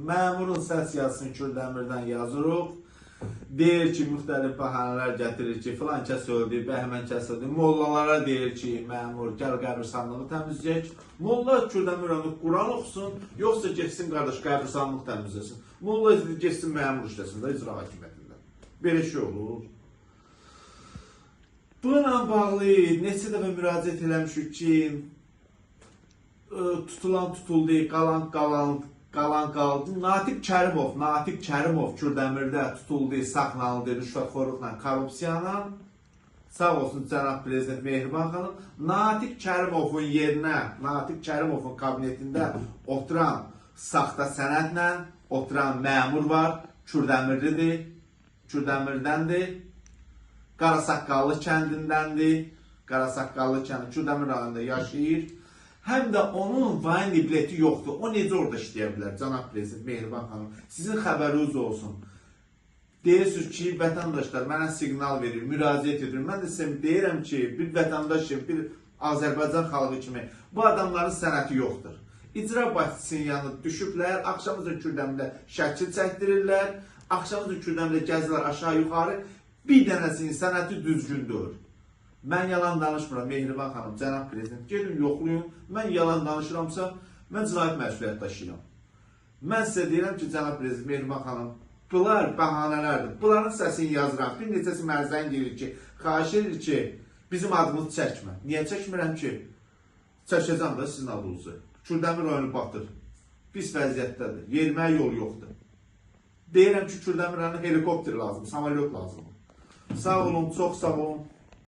Məmurun səs yazısını Kürdəmirdən yazırıq. Deyir ki, müxtəlif bəhanələr gətirir ki, filan kəs öldü, bəhmən kəs öldü. Mollalara deyir ki, məmur, gəl qəbirstanlığı təmizləyək. Molla Kürdəmirəni Quran oxusun, yoxsa geçsin qardaş qəbirstanlıq təmizləsin. Molla geçsin məmur işləsin də icra hakimiyyətində. Belə şey olur. Bununla bağlı neçə dəfə müraciət eləmişik ki, tutulan tutuldu, qalan qaldı. Natiq Kərimov Kürdəmirdə tutuldu, saxlanıldı rüşvətxorluqla, korrupsiyayla. Sağ olsun cənab prezident Mehriban xanım. Natiq Kərimovun yerinə, Natiq Kərimovun kabinetində oturan saxta sənədlə oturan məmur var. Kürdəmirlidir, Kürdəmirdəndir. Qarasaqqallı kəndindəndir. Qarasaqqallı kəndi Kürdəmir rayonunda yaşayır. Həm də onun vayni bileti yoxdur. O necə orada işləyə bilər, cənab prezident Mehriban xanım? Sizin xəbəriniz olsun. Deyirsiniz ki, vətəndaşlar mənə siqnal verir, müraciət edir. Mən də sizə deyirəm ki, bir vətəndaşım, bir Azərbaycan xalqı kimi bu adamların sənəti yoxdur. İcra başçısının yanına düşüblər, axşamızda Kürdəmirdə şəkil çəkdirirlər, axşamızda Kürdəmirdə gəzirlər aşağı yuxarı. Bir dənəsinin sənəti düzgündür. Mən yalan danışmıram, Mehriban xanım, cənab prezident, gedin yoxlayın. Mən yalan danışıramsa, mən cinayət məsuliyyət daşıyıram. Mən sizə deyirəm ki, cənab prezident, Mehriban xanım, bunlar bəhanələrdir. Bunların səsini yazıram. Bir neçəsi mərzən gelir ki, xahiş edir ki, bizim adımızı çəkmə. Niyə çəkmirəm ki? Çəkəcəm da sizin adınızı. Kürdəmir rayonu batır. Pis vəziyyətdədir. Yeriməyə yol yoxdur. Deyirəm ki, Kürdəmir rayonu helikopter lazım, samolyot lazım. Sağ olun, çox sağ olun.